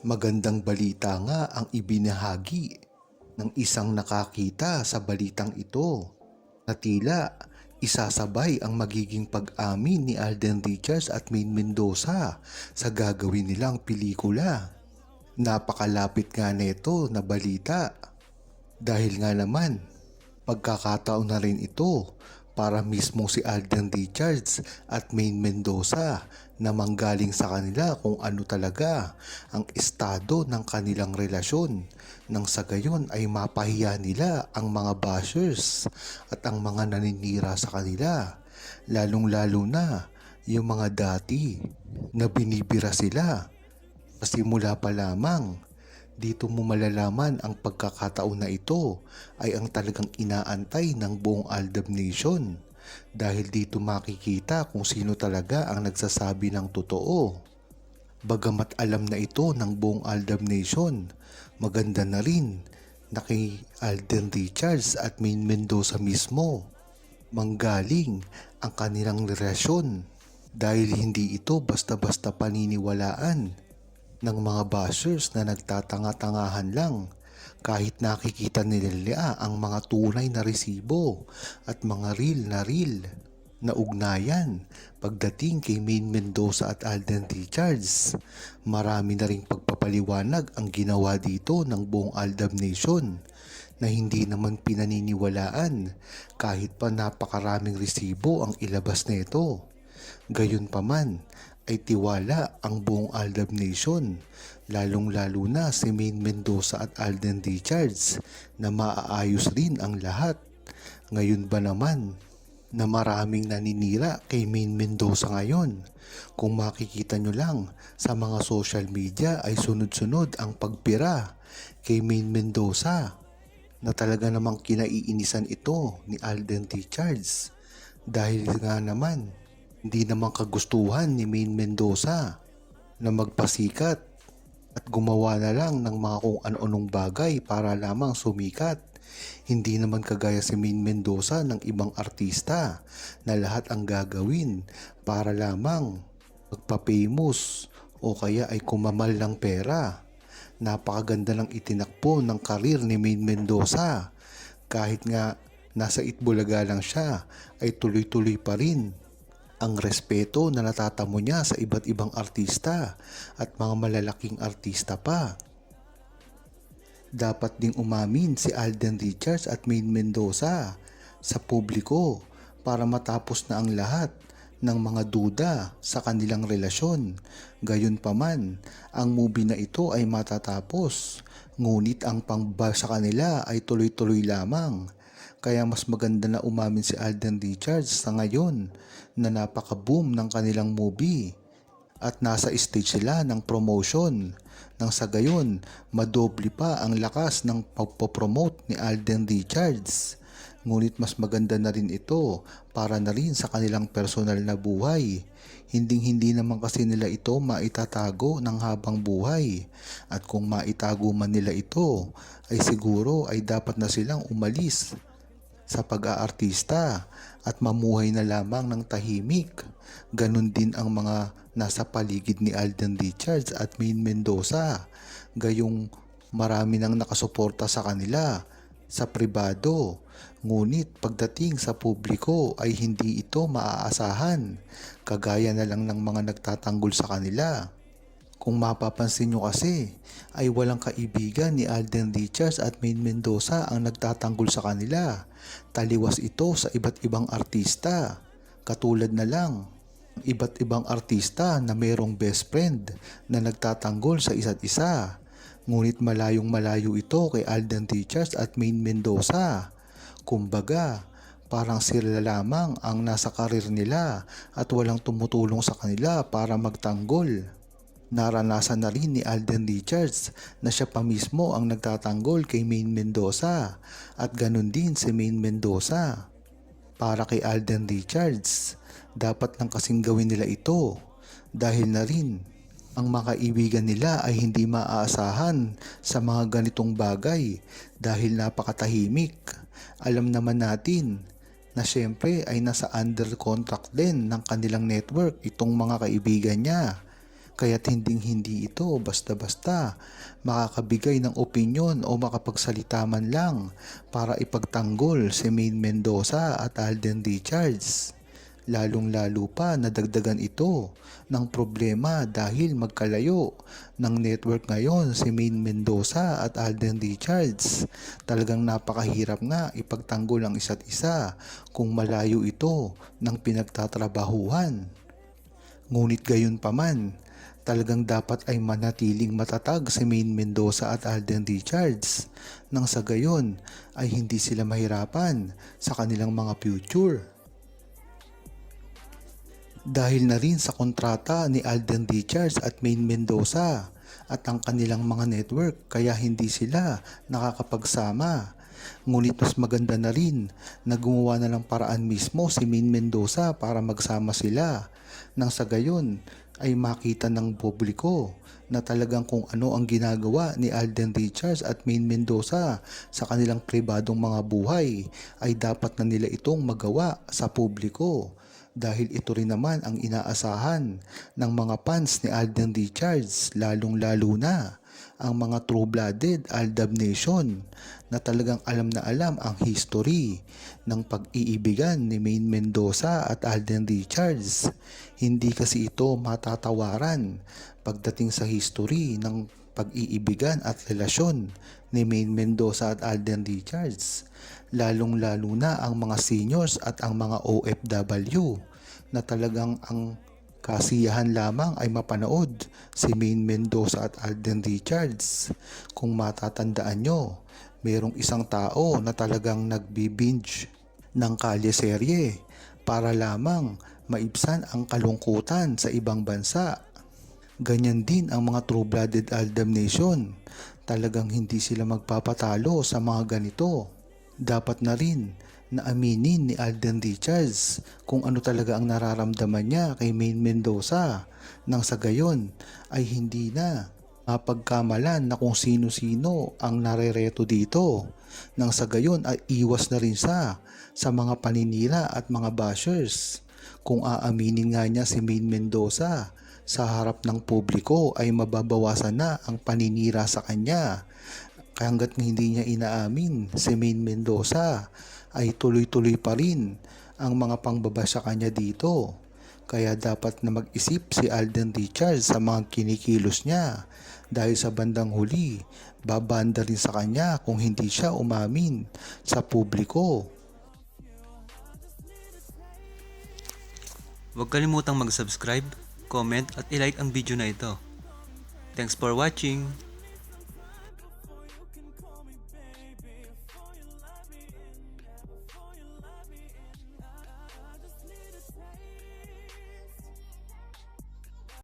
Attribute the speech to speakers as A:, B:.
A: Magandang balita nga ang ibinahagi ng isang nakakita sa balitang ito na tila isasabay ang magiging pag-amin ni Alden Richards at Maine Mendoza sa gagawin nilang pelikula. Napakalapit nga neto na balita dahil nga naman pagkakataon na rin ito para mismo si Alden Richards at Maine Mendoza na manggaling sa kanila kung ano talaga ang estado ng kanilang relasyon nang sa gayon ay mapahiya nila ang mga bashers at ang mga naninira sa kanila, lalong lalo na yung mga dati na binibira sila. Simula pa lamang, dito mo malalaman ang pagkakataon na ito ay ang talagang inaantay ng buong Aldab Nation dahil dito makikita kung sino talaga ang nagsasabi ng totoo. Bagamat alam na ito ng buong Aldab Nation, maganda na rin na kay Alden Richards at Maine Mendoza mismo manggaling ang kanilang relasyon dahil hindi ito basta-basta paniniwalaan ng mga bashers na nagtatanga-tangahan lang kahit nakikita nila ang mga tunay na resibo at mga real na ugnayan pagdating kay Maine Mendoza at Alden Richards. Marami na ring pagpapaliwanag ang ginawa dito ng buong Aldab Nation na hindi naman pinaniniwalaan kahit pa napakaraming resibo ang ilabas nito. Gayunpaman ay tiwala ang buong Aldab Nation, lalong-lalo na si Maine Mendoza at Alden Richards na maaayos rin ang lahat. Ngayon ba naman na maraming naninira kay Maine Mendoza ngayon? Kung makikita nyo lang sa mga social media ay sunod-sunod ang pagpira kay Maine Mendoza na talaga namang kinaiinisan ito ni Alden Richards dahil nga naman hindi naman kagustuhan ni Maine Mendoza na magpasikat at gumawa na lang ng mga kung ano-anong bagay para lamang sumikat. Hindi naman kagaya si Maine Mendoza ng ibang artista na lahat ang gagawin para lamang magpa-famous o kaya ay kumamal ng pera. Napakaganda ng itinakbo ng karir ni Maine Mendoza. Kahit nga nasa Itbulaga lang siya ay tuloy-tuloy pa rin ang respeto na natatamo niya sa iba't ibang artista at mga malalaking artista pa. Dapat ding umamin si Alden Richards at Maine Mendoza sa publiko para matapos na ang lahat ng mga duda sa kanilang relasyon. Gayunpaman, ang movie na ito ay matatapos, ngunit ang pangba sa kanila ay tuloy-tuloy lamang. Kaya mas maganda na umamin si Alden Richards sa ngayon na napaka-boom ng kanilang movie at nasa stage sila ng promotion. Nang sa gayon, madoble pa ang lakas ng pagpopromote ni Alden Richards. Ngunit mas maganda na rin ito para na rin sa kanilang personal na buhay. Hindi naman kasi nila ito maitatago ng habang buhay. At kung maitago man nila ito, ay siguro ay dapat na silang umalis sa pag-aartista at mamuhay na lamang ng tahimik. Ganon din ang mga nasa paligid ni Alden Richards at Maine Mendoza. Gayong marami nang nakasuporta sa kanila sa pribado. Ngunit pagdating sa publiko ay hindi ito maaasahan. Kagaya na lang ng mga nagtatanggol sa kanila. Kung mapapansin nyo kasi, ay walang kaibigan ni Alden Richards at Maine Mendoza ang nagtatanggol sa kanila. Taliwas ito sa iba't ibang artista. Katulad na lang, iba't ibang artista na mayroong best friend na nagtatanggol sa isa't isa. Ngunit malayong malayo ito kay Alden Richards at Maine Mendoza. Kumbaga, parang sila lamang ang nasa karir nila at walang tumutulong sa kanila para magtanggol. Naranasan na rin ni Alden Richards na siya pa mismo ang nagtatanggol kay Maine Mendoza at ganun din si Maine Mendoza. Para kay Alden Richards, dapat lang kasing gawin nila ito dahil na rin ang mga kaibigan nila ay hindi maaasahan sa mga ganitong bagay dahil napakatahimik. Alam naman natin na syempre ay nasa under contract din ng kanilang network itong mga kaibigan niya. Kaya't hinding-hindi ito basta-basta makakabigay ng opinyon o makapagsalita man lang para ipagtanggol si Maine Mendoza at Alden Richards. Lalong-lalo pa nadagdagan ito ng problema dahil magkalayo ng network ngayon si Maine Mendoza at Alden Richards. Talagang napakahirap nga ipagtanggol ang isa't isa kung malayo ito ng pinagtatrabahuhan. Ngunit gayon paman, talagang dapat ay manatiling matatag si Maine Mendoza at Alden Richards nang sa gayon ay hindi sila mahirapan sa kanilang mga future. Dahil na rin sa kontrata ni Alden Richards at Maine Mendoza at ang kanilang mga network kaya hindi sila nakakapagsama. Ngunit mas maganda na rin na gumawa na ng paraan mismo si Maine Mendoza para magsama sila nang sa gayon ay makita ng publiko na talagang kung ano ang ginagawa ni Alden Richards at Maine Mendoza sa kanilang pribadong mga buhay ay dapat na nila itong magawa sa publiko. Dahil ito rin naman ang inaasahan ng mga fans ni Alden Richards, lalong-lalo na ang mga true-blooded Aldab Nation na talagang alam na alam ang history ng pag-iibigan ni Maine Mendoza at Alden Richards. Hindi kasi ito matatawaran pagdating sa history ng pag-iibigan at relasyon ni Maine Mendoza at Alden Richards. Lalong-lalo na ang mga seniors at ang mga OFW na talagang ang kasiyahan lamang ay mapanood si Maine Mendoza at Alden Richards. Kung matatandaan nyo, mayroong isang tao na talagang nagbi-binge ng kalye serye para lamang maibsan ang kalungkutan sa ibang bansa. Ganyan din ang mga true-blooded Aldab Nation. Talagang hindi sila magpapatalo sa mga ganito. Dapat na rin na aminin ni Alden Richards kung ano talaga ang nararamdaman niya kay Maine Mendoza nang sa gayon ay hindi na mapagkamalan na kung sino-sino ang narereto dito. Nang sa gayon ay iwas na rin sa mga paninira at mga bashers. Kung aaminin nga niya si Maine Mendoza sa harap ng publiko ay mababawasan na ang paninira sa kanya. Kaya hanggat hindi niya inaamin si Maine Mendoza ay tuloy-tuloy pa rin ang mga pangbaba sa kanya dito. Kaya dapat na mag-isip si Alden Richards sa mga kinikilos niya dahil sa bandang huli babanda rin sa kanya kung hindi siya umamin sa publiko.
B: Huwag kalimutang mag-subscribe, comment at i-like ang video na ito. Thanks for watching!